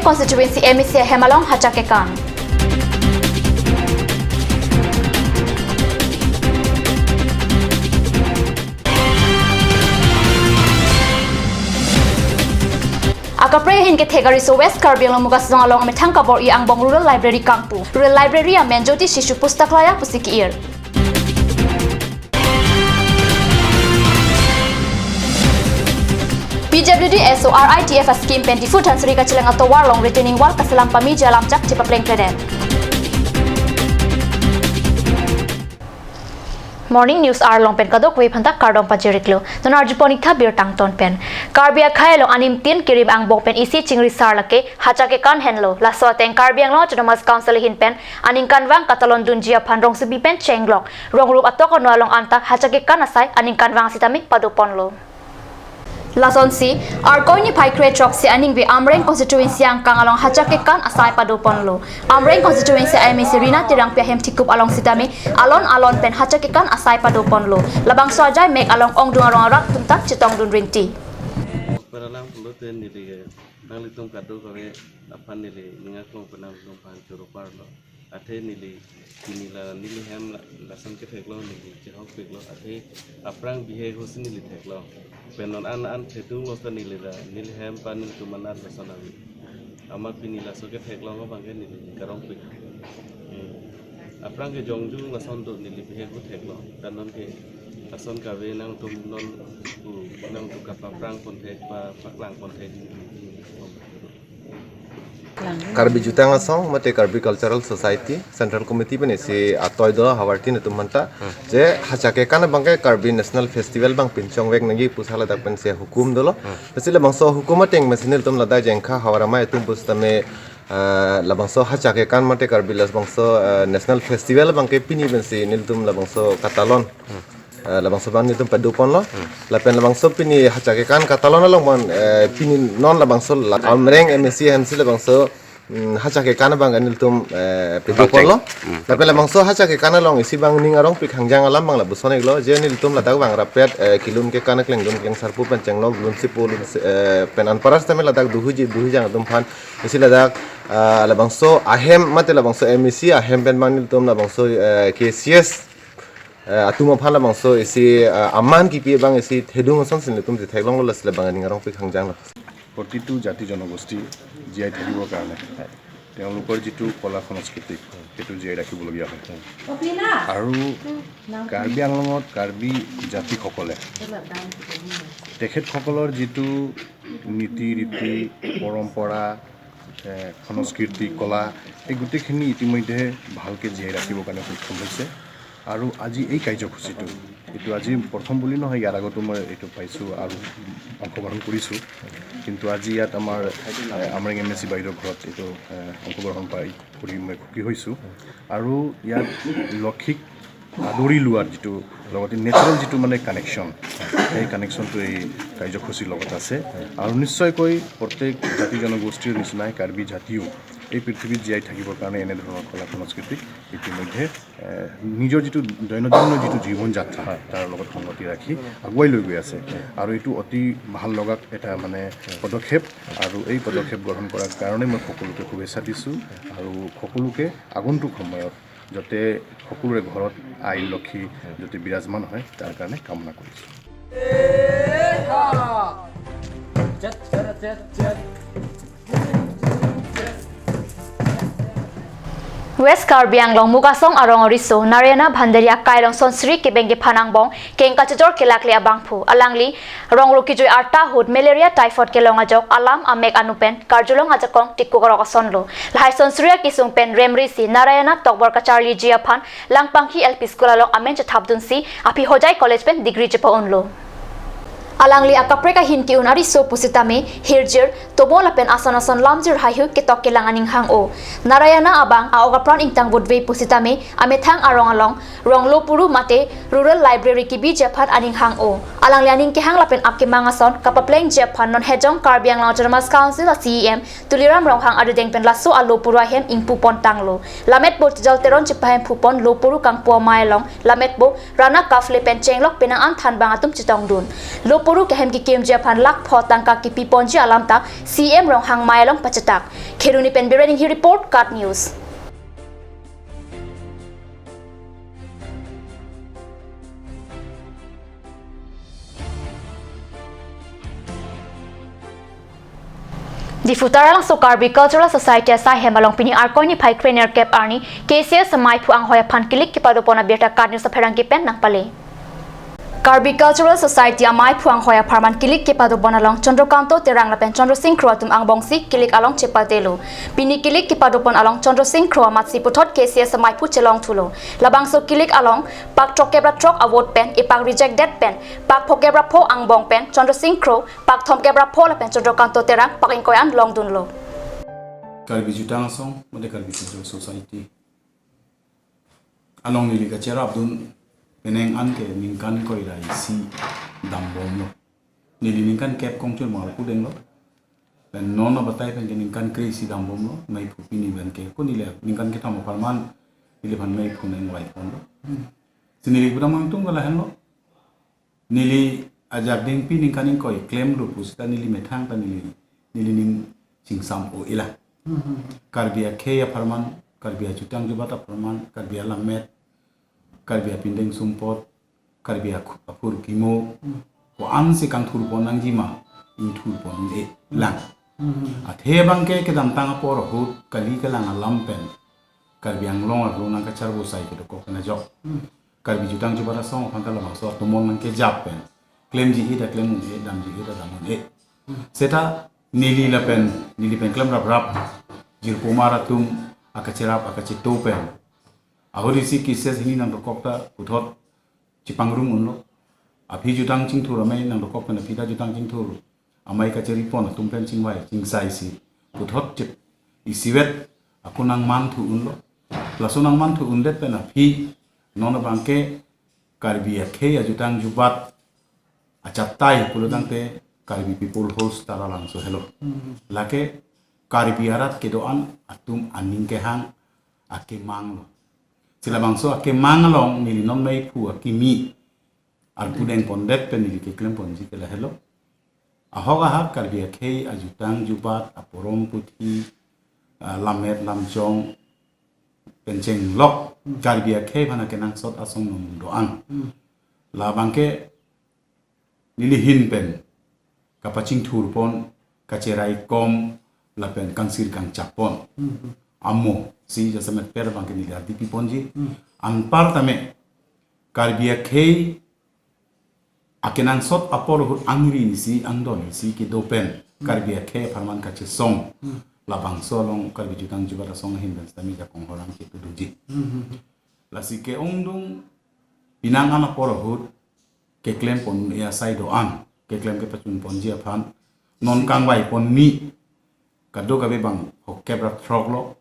constituency MEC Hemalong Hachakekan. Akapre hin ke thegari so West Karbi Anglong mugas zong along amethang kabor I Angbong Rural Library Kangpu. Rural Library a menjoti shishu pustaklaya pusikir. PWD SORITF scheme 20 tan suri kachilang atau warlong retaining wall kasalam pami jalam cak cepa pleng kleden. Morning news arlong pen kadok wei phantak kardong pajiriklo tonar juponik tha bir tangton pen karbia khailong anim tin kirim angbong pen isi chingri sarlake hachake kan henlo laso teng karbiang lo autonomous council hin pen aning kanwang katalon dunjia phanrong sibi pen chenglong rongrub atok onalong anta hachake kan asai aning kanwang sitamik paduponlo Lasonsi, Arkoini Paikre Troxy aning bi Amreng constituency ang kangalong hachakekan asai paduponlo. Amreng constituency ay may sirina tirang piahem tikup along sitami alon pen hachakekan asai paduponlo. Labang sojay mek along ongdung arong arak tuntak chitong dun rinti. Paralang pulutin nili nang litung kado kore apan nili ngakong penang litung pan curuparlo. Ate nili nili hem lasan ke theklo nili jehok peklo ate aprang bihe hosin nili theklo. Penon an thedung lo nili da nili hem pan nili tumanar lasan ami. Amak pinila so ke theklo ngo bangke nili karong pek. Aprang ke jongju lasan do nili bihe ho theklo. Tanon ke lasan kawe nang tum non nang tu kapaprang kontek pa paklang kontek. Karbi Jutang Asong mate Karbi Cultural Society Central Committee bane si atoy do hawarti netum manta je hachake kana bangke Karbi National Festival bang pinchong wek nagi pusala dak pen se hukum dolo pesila bangso hukumat eng mesinil tum lada jengkha hawarama etum pustame labangso hachake kan mate Karbi las bangso National Festival bangke pini ben si nil tum labangso Katalon labangso ban nitum padupon lo lapen labangso pini hachake kan Katalon long ban pini non labangso amreng MSC hamsi labangso hachake kan bang anil tum padupon lo lapen labangso hachake kan long isi bang ning arong pik hangjang alam bang labusone lo je nil tum ladak bang rapet kilun ke kan kleng dun keng sarpu penceng lo lun sipul penan paras tame ladak duhuji duhujang tum phan isi ladak labangso ahem mate labangso MSC ahem pen bang nil tum labangso KCS atuma phala bangso isi amman ki pie bang isi thedung son sin tum je thailong lo lasle bang ningarong pe khangjang lo প্ৰতিটো জাতি জনগোষ্ঠী জীয়াই থাকিবৰ কাৰণে তেওঁলোকৰ যিটো কলা সংস্কৃতি সেইটো জীয়াই ৰাখিবলগীয়া হয় আৰু কাৰ্বি আংলঙত কাৰ্বি জাতিসকলে তেখেতসকলৰ যিটো নীতি ৰীতি পৰম্পৰা সংস্কৃতি কলা এই গোটেইখিনি ইতিমধ্যে ভালকৈ জীয়াই ৰাখিবৰ কাৰণে সক্ষম হৈছে আৰু আজি এই কাৰ্যসূচীটো এইটো আজি প্ৰথম বুলি নহয় ইয়াৰ আগতো মই এইটো পাইছোঁ আৰু অংশগ্ৰহণ কৰিছোঁ কিন্তু আজি ইয়াত আমাৰ আমৰেং MSC বাইদেউৰ ঘৰত এইটো অংশগ্ৰহণ কৰি মই সুখী হৈছোঁ আৰু ইয়াত লক্ষীক আদৰি লোৱাৰ যিটো লগতে নেচাৰেল যিটো মানে কানেকশ্যন সেই কানেকশ্যনটো এই কাৰ্যসূচীৰ লগত আছে আৰু নিশ্চয়কৈ প্ৰত্যেক জাতি জনগোষ্ঠীৰ নিচিনাই কাৰ্বি জাতিও এই পৃথিৱীত জীয়াই থাকিবৰ কাৰণে এনেধৰণৰ কলা সংস্কৃতিক ইতিমধ্যে নিজৰ যিটো দৈনন্দিন যিটো জীৱন যাত্ৰা তাৰ লগত সংগতি ৰাখি আগুৱাই লৈ গৈ আছে আৰু এইটো অতি ভাল লগা এটা মানে পদক্ষেপ আৰু এই পদক্ষেপ গ্ৰহণ কৰাৰ কাৰণে মই সকলোকে শুভেচ্ছা দিছোঁ আৰু সকলোকে আগন্তুক সময়ত যাতে সকলোৰে ঘৰত আই লক্ষী যাতে বিৰাজমান হয় তাৰ কাৰণে কামনা কৰিছোঁ West Karbi Anglong mugasong arong oriso narena bhandaria kailong sonsri kebengge phanangbong kengka chajor kelakle abangphu alangli rongroki joy arta hud malaria typhoid kelong ajok alam amek anupen karjulong ajakong tikkukorok sonlo lai sonsriya kisung pen remri si narayana tokbor kacharli jia phan langpanghi LP school along amen chathabdun si api hojai college pen degree chepa onlo Alangli akapreka hinki unari so pusitame hirjir tobola pen asan lamjir hayu ketok kelanganing hang o Narayana abang aogapran ingtang budwei pusitame amethang arong along ronglo puru mate rural library ki bi japan aning hang o Alangli aning ke hang lapen apke mangason kapapleng japan non hejong Karbiang Autonomous Council CEM tuliram rong hang adeng pen laso alo puru hem ingpu pon tanglo lamet bo jalteron chipahem phupon lo puru kang po mailong lamet bo rana kafle pen chenglok penang an than bang atum chitong dun lo puru kehem ki kem japan lak pho tangka ki piponji alam ta CM rong hang mai long pachatak kheruni pen berening hi report cut news. Di futara lang so Karbi Cultural Society sa hemalong pini arkoni pai trainer cap arni KCS samai pu ang hoya phan kilik ki padopona beta card news sa pherang ki pen nang pale. Karbi Cultural Society amai pu ang hoya pharman kilik ki padopona long Chandrokanto terang la pen Chandro Singh Kroatum ang bongsi kilik along chepatelo. Pini kilik ki padopon along Chandro Singh Kroa matsi puthot KCS samai pu chelong thulo. Labang so kilik along pak chokebra trok award pen ipak rejected pen pak phokebra pho ang bong pen Chandro Singh Kro pak thomkebra pho la pen Chandrokanto terang pak inkoyan long dunlo. Karbi jutang song mode Karbi Cultural Society along nili ka chera abdun peneng an ke ningkan koi rai si dambom lo nili ningkan kep kongchul mal pudeng lo dan nona batai pen ningkan kri si dambom lo mai phupi ni ban ke ko nile ningkan ke thamo parman nili ban mai phuneng wai pon lo sinili pura mang tung gala hen lo nili ajak ding pi ningkan koi claim lo pusita nili methang ta nili ning singsam o ila Karbia Kea Parman, Karbia Jutang Jubata Parman, Karbia Lamet, Karbia Pindeng Sumpot, Karbia Apur Kimo, ko ansi kang turpon ang jima, in turpon e lang. At hebang ke kedam tanga por hut kali ka lang alampen, Karbiang long at lunang kacharbo say ke doko kana jok. Karbi Jutang Jubata song pantala maso at tumon ng ke japen, claim ji ida claim e dam ji ida dam e. Seta nili pen klam rap jir pomara tum akacerap akacitopen ahori si kises hini nang dokokta puthot cipangrum unlo api jutang cingthur amai nang dokok na pita jutang cingthur amai kaceri pon tumpen cingwai cingsai si puthot cip isiwet aku nang manthu unlo laso nang manthu undet pen api nona bangke Karbi Kea jutang jubat acatai pulutang te Karbi people host tara langso hello. Lake Karbi arat kedoan atum aning kehang ake manglo. Sila bangso ake manglong nili non mai pu akimi alpudeng pondet pen nili keklem ponji kela hello. Ahoga hak Karbi Kei ajutang jubat aporom puthi lamet lamjong penceng lok Karbi Kei bana kenang sot asong nom doang. La bangke nili hin pen kapacing turpon kacerai kom lapen kangsir kang capon amo si jasamet per bangke ni arti piponji anpar tame Karbi Kei akenang sot apor hut angri si andon si ki dopen Karbi Kei parman kace song labang solong Karbi Jutang juga song hindan tami ja kong holang ki tuduji lasi ke ongdung pinang ana por hut ke klem pon ya sai doan ke klem ke pacun pon ji aphan non kang wai pon mi kado ka be bang hokebra froglo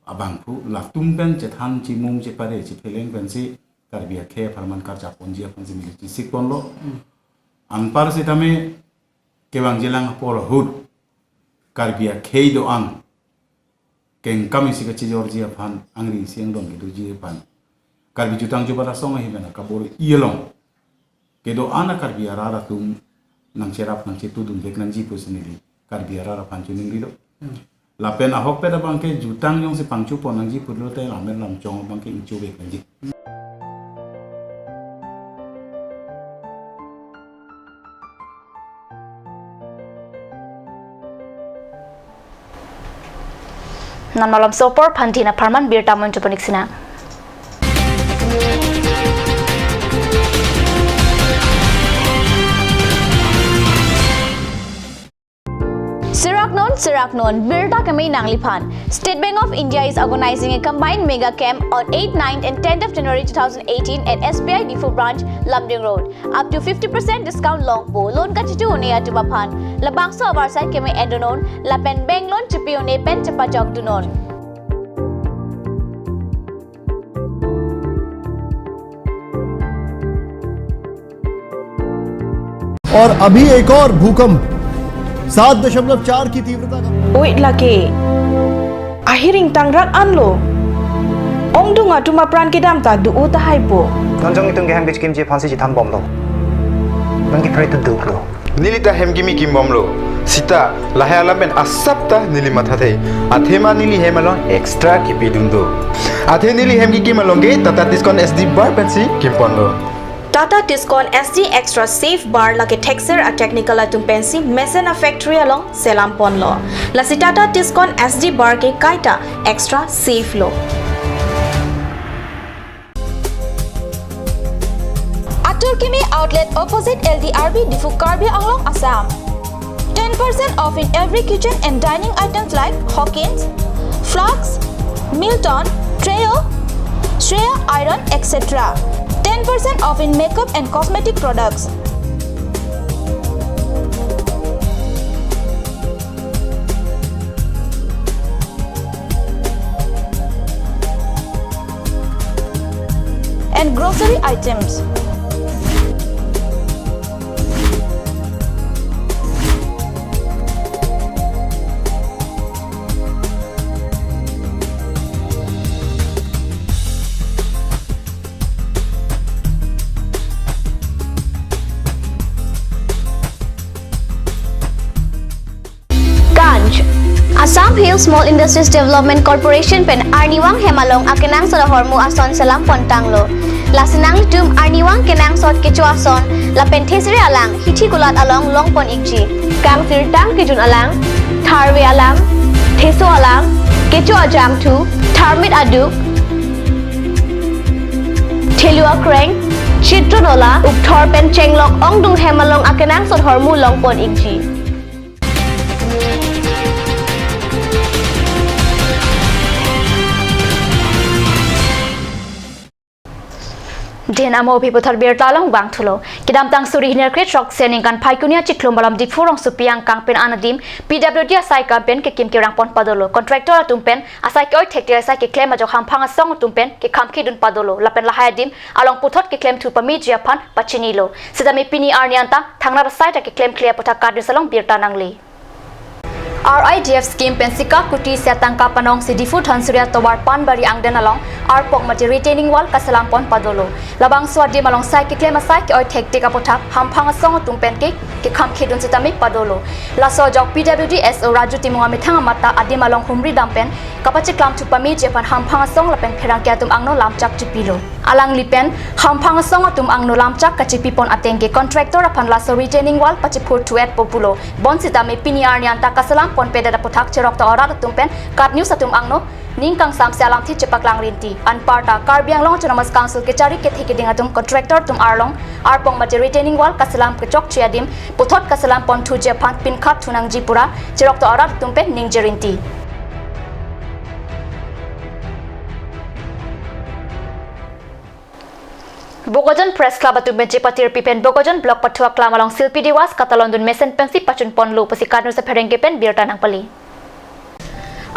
abang pu la tumpen chethan chi mung che pare chi feleng pen si Karbi Kei parman karja pon ji aphan si mi chi sik pon lo anpar si tame ke bang jelang por hud Karbi Kei do ang keng kami si ka chi Georgia aphan angri siang don ke do ji aphan Karbi Jutang jubara song hi bena kabor ielong kedo ana Karbi arara tum nang cerap nang cetu dum bek nang jipu senili Karbi arara pancu ning rido la pena hok peda bangke jutang yong si pancu pon nang jipu lo te lamer lam chong bangke incu bek nang ji Nan malam sopor pantina parman bir tamun jupanik sina. Siraknon, Birta Kamay Nanglipan. State Bank of India is organizing a combined mega camp on 8th, 9th and 10th of January 2018 at SBI Difu branch, Lamding Road. Up to 50% discount longpo. Loan kachitu une atubapan. Labangso awarsai kemay endonon. Lapen bank loan chipi une pen chapachok dunon. और अभी एक और भूकंप 7.4 की तीव्रता का Wait lagi. Ahiring tangrak anlo. Ong dunga tuma pran kedam ta du uta haipo. Nonjong itong geham bitch kimji phansi ji tham bom lo. bangki pray tu duklo nilita hemgimi kimbomlo sita lahala ben asapta nili mathate athema nili hemalon extra kipidundo athe nili hemgi kimalonge tata discount SD bar pensi kimpondo Tata Tiscon SD Extra Safe Bar lagi texture a technical atum pensi Mesena Factory along Selam Pon lo. Lasi Tata Tiscon SD Bar ke kaita extra safe lo. Atur Kimi outlet opposite LDRB Difu Karbi Anglong Assam. 10% off in every kitchen and dining items like Hawkins, Flux, Milton, Trail, Shreya Iron, etc. 10% off in makeup and cosmetic products. And grocery items. Assam Hill Small Industries Development Corporation pen Arniwang Hemalong akenang sa hormu ason salam pontanglo. Lasinang tum Arniwang kenang sot kecu ason la penthesri alang hithi gulat along longpon ikji. Kang sirtang kijun alang tharwe alang theso alang kecu ajam thu tharmit aduk thelua kreng chitronola ukthor pen chenglok ongdung Hemalong akenang sot hormu longpon ikji. Din amo piputar bir talang bang thulo kidam tang suri hiner kret rock sening kan phaikunia chiklom balam di furong supiang kangpen anadim PWD asai campaign ke kim kirang pon padolo contractor tumpen asai ke oi thekte asai ke claim ajok ham phanga song tumpen ke khamki dun padolo lapen lahayadim along puthot ke claim thu pami jiapan pachinilo sidami pini arnianta thangna site ke claim clear putha card salong bir tanangli RIDF scheme pensika kuti setang kapanong si difu thansuria towar panbari angden along arpok mati retaining wall kasalam pon padolo labang swadi malong sai ki klema sai ki oi thekte ka pothak hamphang song tumpen ke kham khidun sitami padolo laso jok PWD SO Raju Timunga mithanga mata adi malong humri dampen kapachi klam thupami jepan hamphang song lapen pherang kya tum angno lamchak chipilo alang lipen hamphang song tum angno lamchak kachipi pon atengke contractor aphan laso retaining wall pachi phur tuet populo bon sitami piniar nyan ta kasalam pon peda pothak cherok ta ora tumpen kat news atum angno ningkang sam salam thi chepaklang rinti anparta karbiang long autonomous council ke chari ke thike ding atum contractor tum arlong arpong mate retaining wall kasalam ke chok chiadim puthot kasalam pon thu je phan pin khat thunang jipura cherok ta ora tumpen ning jerinti Bogojan Press Club atu benci patir pipen Bogojan Block Patua Klam along Silpi Dewas Katalondun Mesen pensi pacun ponlu pasikat nusa perengke pen bir tanang pali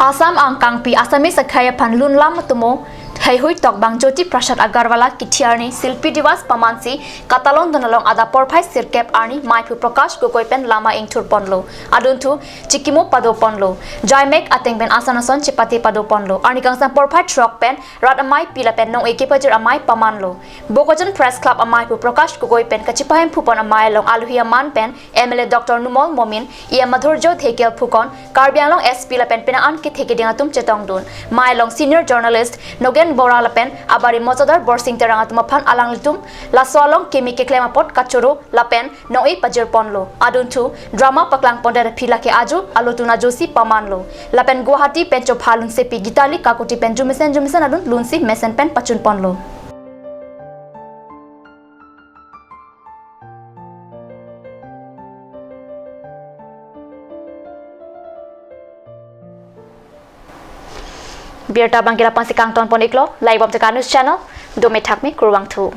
Asam angkang pi asami sakhaya pan lun lam tumo hai hui tok bang Jyoti Prasad Agarwala kitiarni Silpi Dewas pamansi Katalondun along ada porphai sirkep arni Maipu Prakash Gogoi pen lama ingthur ponlo aduntu chikimo pado ponlo Jaimek ateng pen asanason chipati pado ponlo arni kangsang porphai truck pen rat amai pila pen nong ekipajir amai pamanlo Bogojan Press Club amai pu Prakash Gogoi pen kachipahem phupon amai long aluhia man pen MLA Dr Numol Momin ia madhurjo thekel phukon Karbiang long SP la pen pinaan ki theke dinga tum chetong dun mai long senior journalist Nogen Bora la pen abari mozadar borsing terang atuma phan alang litum la solong kemi ke klema pot kachuru la pen noi pajir ponlo aduntu drama paklang pondera phila ke aju alotuna josi pamanlo la pen Guwahati pen chop halun sepi gitali kakuti pen jumisen adun lunsi mesen pen pachun ponlo Biar tabang kila pang si kang ton pon iklo live om tekan news channel do me thak me kurwang thu